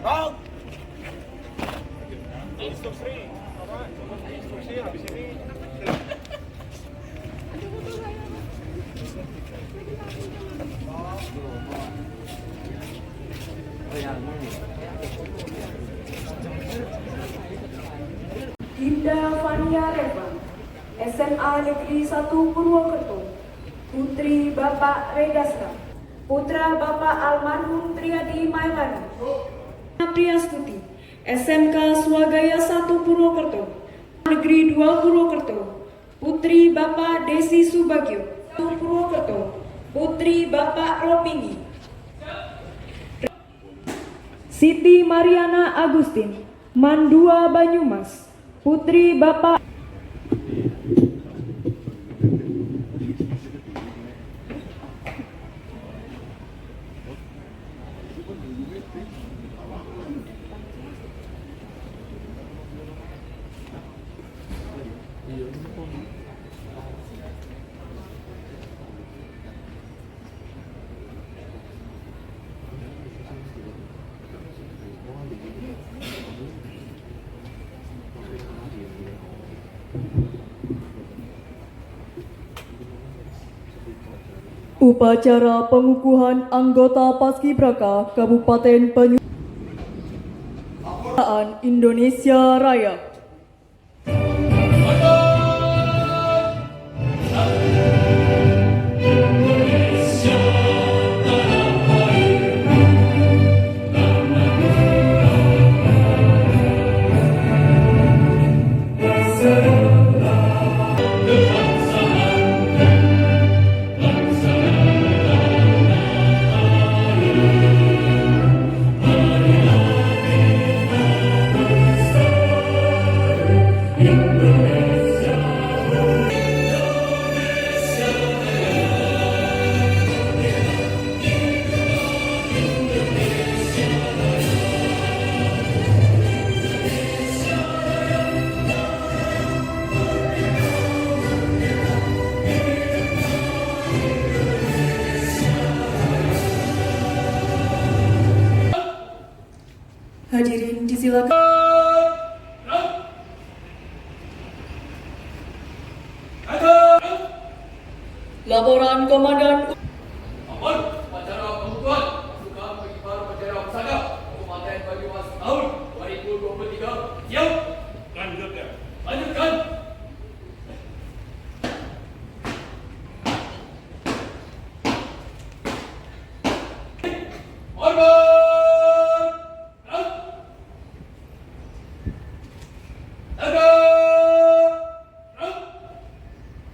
Round. Instruksi. Instruksi habis ini. Dinda Fania Reva, SMA Negeri 1 Purwokerto, Putri Bapak Regasra, Putra Bapak Almarhum Triadi Mailani, Priastuti, SMK Swagaya 1 Purwokerto, Negeri 2 Purwokerto, Putri Bapak Desi Subagio, Purwokerto, Putri Bapak Ropingi, Siti Mariana Agustin, Mandua Banyumas, Putri Bapak Upacara pengukuhan anggota Paskibraka Kabupaten Penyusupan Indonesia Raya. Hadirin disilakan. Laporan Komandan Upacara pengukuhan pasukan pengibar bendera pusaka Kabupaten Banyumas tahun 2023. Siap. Lanjutkan. Lanjutkan.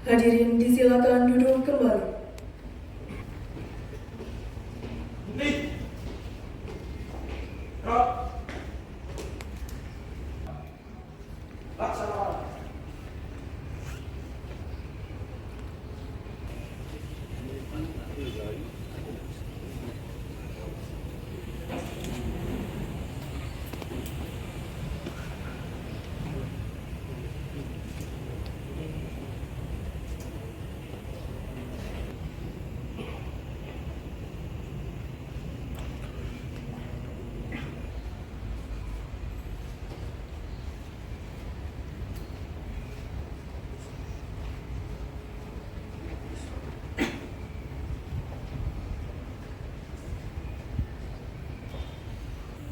Hadirin disilakan duduk kembali.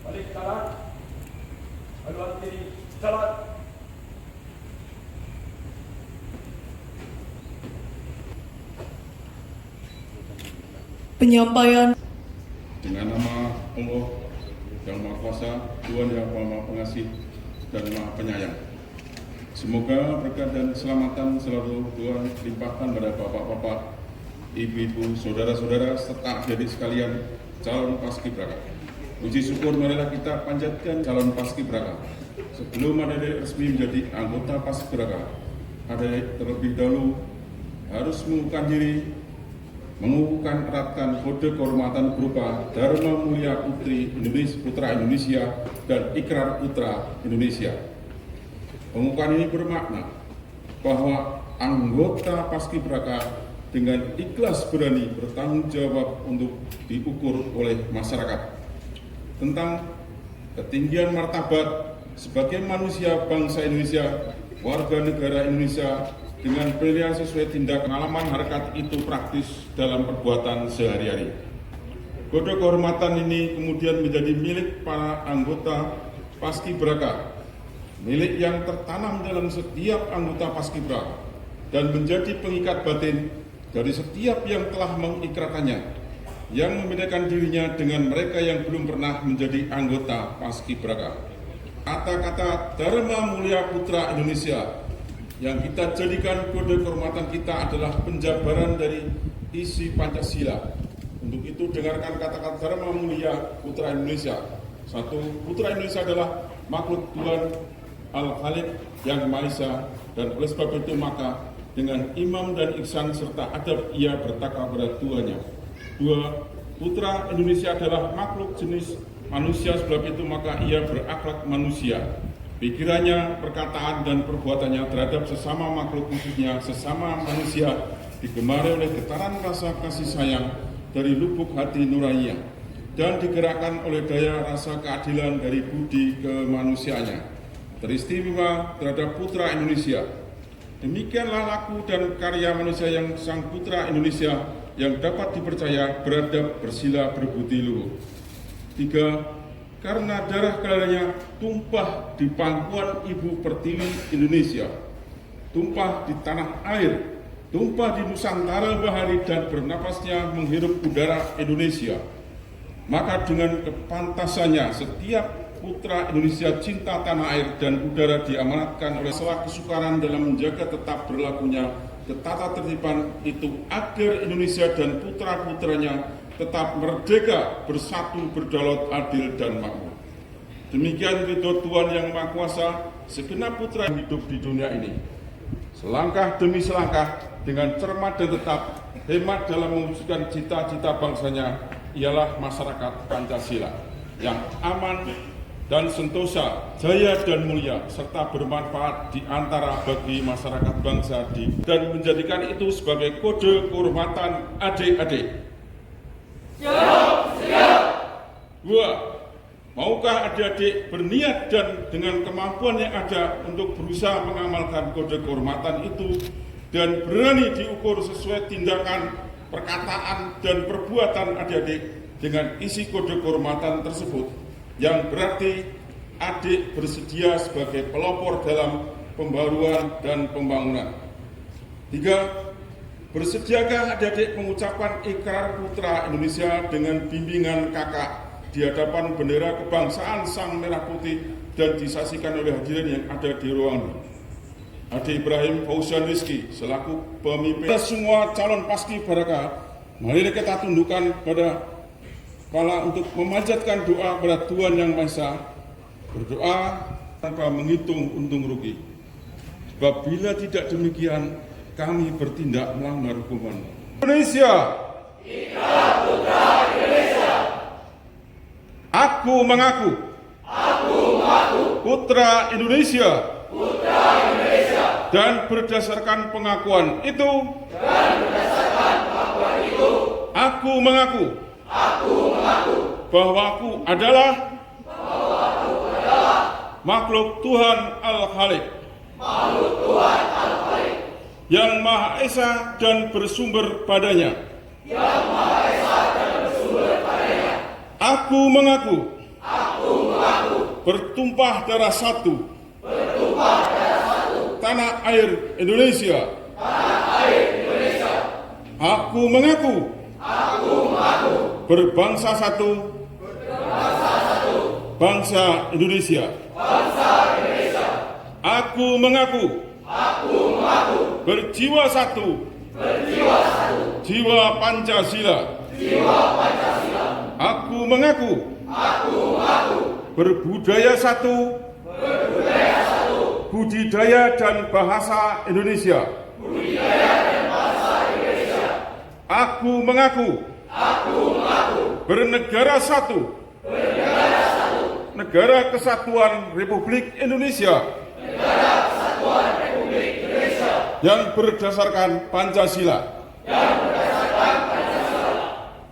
Balik jalan. Haluan kiri jalan. Penyampaian Dengan nama Allah yang Maha Kuasa, Tuhan yang Maha Pengasih dan Maha Penyayang. Semoga berkat dan keselamatan selalu Tuhan limpahkan pada bapak-bapak, ibu-ibu, saudara-saudara, serta adik sekalian calon paskibraka. Puji syukur marilah kita panjatkan calon paskibraka. Sebelum adik resmi menjadi anggota paskibraka, adik terlebih dahulu harus mengukuhkan eratkan kode kehormatan berupa Dharma Mulia Putri Indonesia, Putra Indonesia dan Ikrar Putra Indonesia. Pengukuhan ini bermakna bahwa anggota paskibraka dengan ikhlas berani bertanggung jawab untuk diukur oleh masyarakat tentang ketinggian martabat sebagai manusia bangsa Indonesia, warga negara Indonesia, dengan pilihan sesuai tindak pengalaman harkat itu praktis dalam perbuatan sehari-hari. Kode kehormatan ini kemudian menjadi milik para anggota Paskibraka, milik yang tertanam dalam setiap anggota Paskibraka dan menjadi pengikat batin dari setiap yang telah mengikratannya, yang membedakan dirinya dengan mereka yang belum pernah menjadi anggota Paskibraka. Kata-kata Dharma Mulia Putra Indonesia yang kita jadikan kode kehormatan kita adalah penjabaran dari isi Pancasila. Untuk itu dengarkan kata-kata Dharma Mulia Putra Indonesia. Satu, Putra Indonesia adalah makhluk Tuhan Al-Khaliq yang Maha Esa, dan oleh sebab itu maka dengan imam dan ihsan serta adab ia bertakwa pada Tuhannya. Dua, Putra Indonesia adalah makhluk jenis manusia, sebab itu maka ia berakhlak manusia. Pikirannya, perkataan, dan perbuatannya terhadap sesama makhluk, khususnya sesama manusia, digemari oleh getaran rasa kasih sayang dari lubuk hati nuraninya dan digerakkan oleh daya rasa keadilan dari budi kemanusiaannya. Teristimewa terhadap Putra Indonesia. Demikianlah laku dan karya manusia yang sang Putra Indonesia yang dapat dipercaya, beradab, bersila, berbudi luhur. Tiga, karena darah kelahirannya tumpah di pangkuan Ibu Pertiwi Indonesia, tumpah di tanah air, tumpah di Nusantara bahari dan bernapasnya menghirup udara Indonesia, maka dengan kepantasannya setiap putra Indonesia cinta tanah air dan udara diamanatkan oleh salah kesukaran dalam menjaga tetap berlakunya ketata tertiban itu agar Indonesia dan putra-putranya tetap merdeka, bersatu, berdaulat, adil, dan makmur. Demikian ridho Tuhan Yang Maha Kuasa, segenap putra yang hidup di dunia ini. Selangkah demi selangkah dengan cermat dan tetap hemat dalam mewujudkan cita-cita bangsanya ialah masyarakat Pancasila yang aman dan sentosa, jaya dan mulia, serta bermanfaat di antara bagi masyarakat bangsa dan menjadikan itu sebagai kode kehormatan adik-adik. Siap. Dua, maukah adik-adik berniat dan dengan kemampuan yang ada untuk berusaha mengamalkan kode kehormatan itu dan berani diukur sesuai tindakan, perkataan, dan perbuatan adik-adik dengan isi kode kehormatan tersebut, yang berarti adik bersedia sebagai pelopor dalam pembaruan dan pembangunan. Tiga, bersediakah adik-adik mengucapkan ikrar Putra Indonesia dengan bimbingan kakak di hadapan bendera kebangsaan Sang Merah Putih dan disaksikan oleh hadirin yang ada di ruangan. Adik Ibrahim Fauzian Rizky selaku pemimpin. Kita semua calon Paskibraka, mari kita tundukkan pada kepala untuk memanjatkan doa kepada Tuhan Yang Maha Esa, berdoa tanpa menghitung untung rugi. Sebab bila tidak demikian, kami bertindak melanggar hukuman. Indonesia. Ikrar Putra Indonesia. Aku mengaku. Putra Indonesia. Dan berdasarkan pengakuan itu. Aku mengaku. Bahwa aku adalah makhluk Tuhan Al-Khaliq, yang Maha Esa dan bersumber padanya. Aku mengaku. Bertumpah darah satu. Tanah air Indonesia. Aku mengaku. Berbangsa satu. Bangsa Indonesia. Aku mengaku. Berjiwa satu. Jiwa Pancasila. Aku mengaku. Berbudaya satu. Budidaya dan bahasa Indonesia. Aku mengaku. Bernegara satu. Negara Kesatuan Republik Indonesia. Yang berdasarkan Pancasila.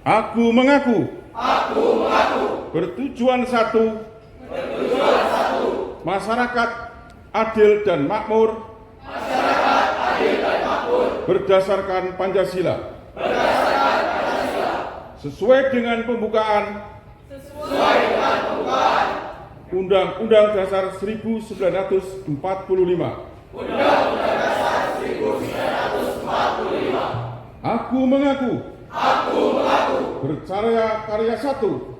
Aku mengaku. Bertujuan satu. Masyarakat adil dan makmur. Berdasarkan Pancasila. Sesuai dengan pembukaan. Undang-Undang Dasar 1945. Aku mengaku. Berkarya karya satu.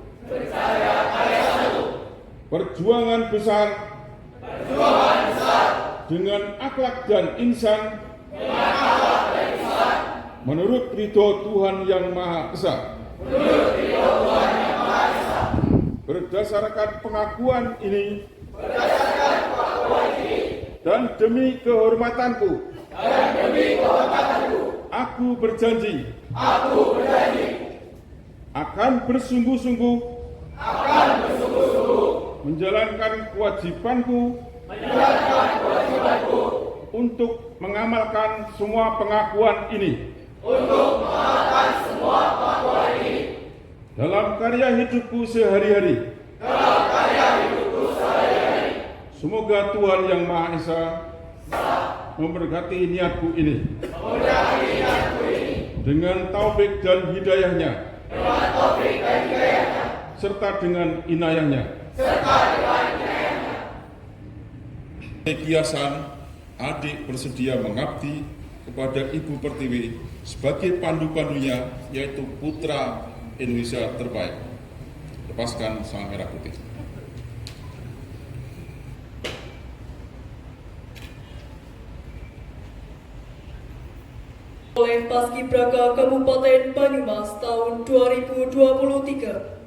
Perjuangan besar. Dengan akhlak dan insan. Menurut ridho Tuhan Yang Maha Esa. Berdasarkan pengakuan ini. Dan demi kehormatanku. Aku berjanji. Akan bersungguh-sungguh. Menjalankan kewajibanku. Untuk mengamalkan semua pengakuan ini. Dalam karya hidupku sehari-hari. Semoga Tuhan Yang Maha Esa memberkati niatku ini. Dengan taufik dan hidayahnya. Serta dengan inayahnya. Kiasan, adik bersedia mengabdi kepada Ibu Pertiwi sebagai pandu-pandunya, yaitu putra Indonesia terbaik. Lepaskan sang merah putih. Oleh Paskibraka Kabupaten Banyumas tahun 2023.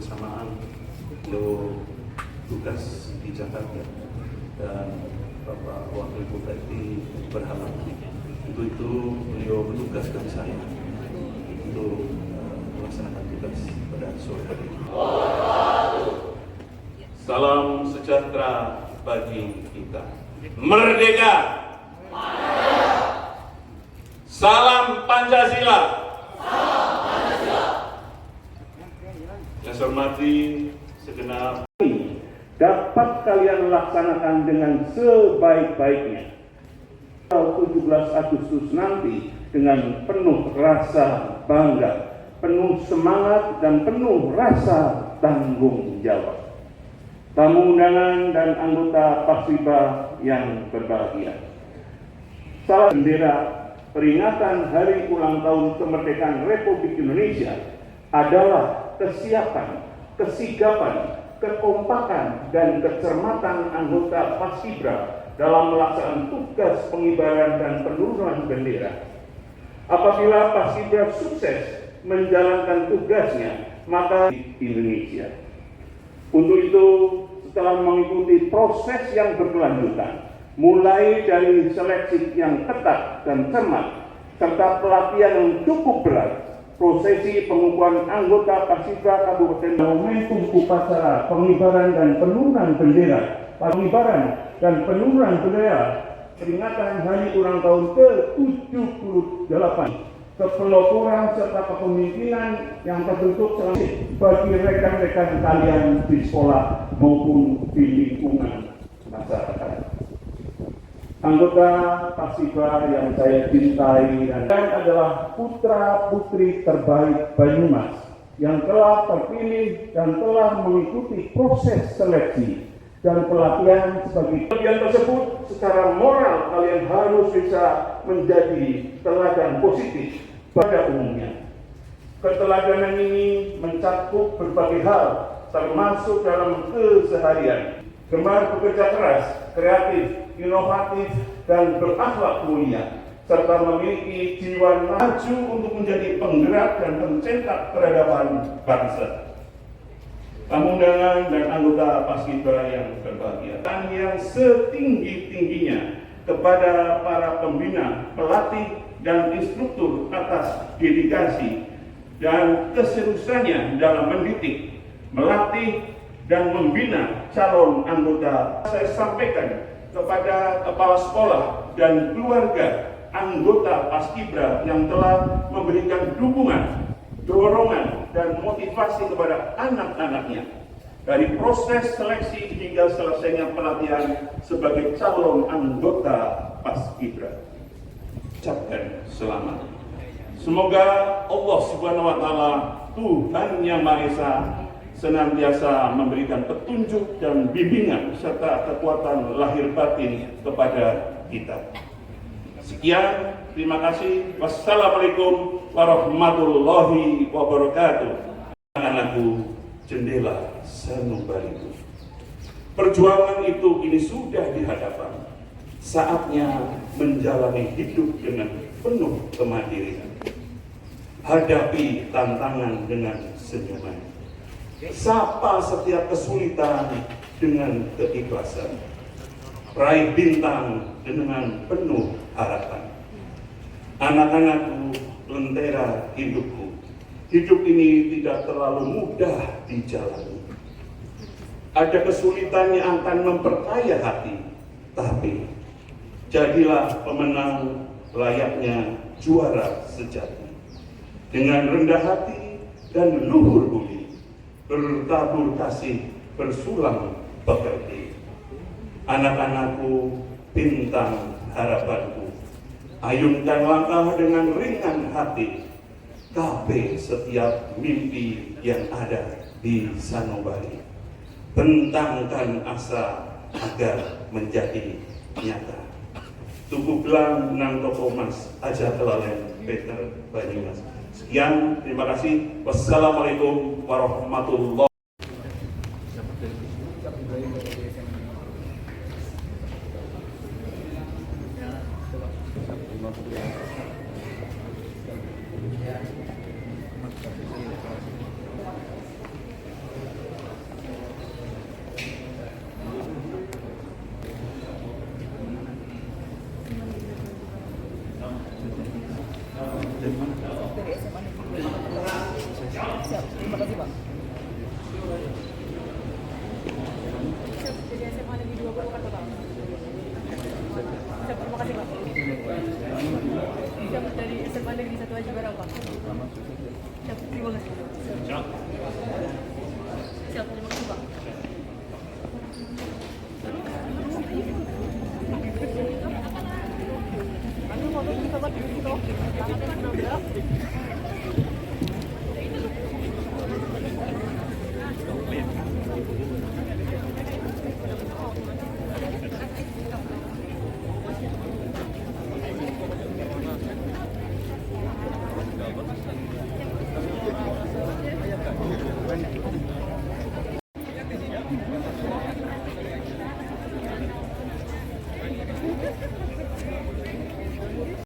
bersamaan untuk tugas di Jakarta. dan Bapak Wakil Bupati berharap untuk itu beliau menugaskan saya untuk melaksanakan tugas pada sore hari ini. Salam sejahtera bagi kita. Merdeka! Salam Pancasila! Yang saya hormati segenap ini dapat kalian laksanakan dengan sebaik-baiknya. 17 Agustus nanti dengan penuh rasa bangga, penuh semangat dan penuh rasa tanggung jawab. Tamu undangan dan anggota Paskibraka yang berbahagia. Salah bendera peringatan Hari Ulang Tahun Kemerdekaan Republik Indonesia adalah kesiapan, kesigapan, kekompakan, dan kecermatan anggota Paskibraka dalam melaksanakan tugas pengibaran dan penurunan bendera. Apabila Paskibraka sukses menjalankan tugasnya, maka Indonesia. Untuk itu, setelah mengikuti proses yang berkelanjutan, mulai dari seleksi yang ketat dan cermat, serta pelatihan yang cukup berat, prosesi pengukuhan anggota Paskibraka Kabupaten momentum upacara pengibaran dan penurunan bendera, peringatan Hari Ulang Tahun ke-78, kepeloporan serta kepemimpinan yang terbentuk selama bagi rekan-rekan kalian di sekolah maupun di lingkungan masyarakat. Anggota Paskibraka yang saya cintai dan adalah putra-putri terbaik Banyumas yang telah terpilih dan telah mengikuti proses seleksi dan pelatihan sebagai kalian tersebut. Secara moral kalian harus bisa menjadi teladan positif pada umumnya. Keteladanan ini mencakup berbagai hal, termasuk dalam keseharian, gemar bekerja keras, kreatif, inovatif, dan berakhlak mulia, serta memiliki jiwa maju untuk menjadi penggerak dan pencetak peradaban bangsa. Tamu undangan dan anggota Paskibraka yang berbahagia, dan yang setinggi-tingginya kepada para pembina, pelatih, dan instruktur atas dedikasi dan keseriusannya dalam mendidik, melatih, dan membina calon anggota. Saya sampaikan kepada kepala sekolah dan keluarga anggota Paskibraka yang telah memberikan dukungan, dorongan, dan motivasi kepada anak-anaknya dari proses seleksi hingga selesainya pelatihan sebagai calon anggota Paskibraka. Ucapkan selamat. Semoga Allah Subhanahu wa Ta'ala, Tuhan Yang Maha Esa, senantiasa memberikan petunjuk dan bimbingan serta kekuatan lahir batin kepada kita. Sekian, terima kasih. Wassalamualaikum warahmatullahi wabarakatuh. Anakku, jendela sanubariku. Perjuangan itu kini sudah di hadapan. Saatnya menjalani hidup dengan penuh kemandirian. Hadapi tantangan dengan senyuman. Sapa setiap kesulitan dengan keikhlasan. Raih bintang dengan penuh harapan. Anak-anakku, lentera hidupku. Hidup ini tidak terlalu mudah dijalani. Ada kesulitan yang akan memperkaya hati, tapi jadilah pemenang layaknya juara sejati. Dengan rendah hati dan luhur budi, bertabur kasih, bersulang pekerti. Anak-anakku, bintang harapanku, ayunkan langkah dengan ringan hati, gapai setiap mimpi yang ada di sanubari. Bentangkan asa agar menjadi nyata. Tugu gelang nang toko mas, aja kelalen Peter Banyumas. Sekian, terima kasih. Wassalamualaikum warahmatullahi wabarakatuh. itu.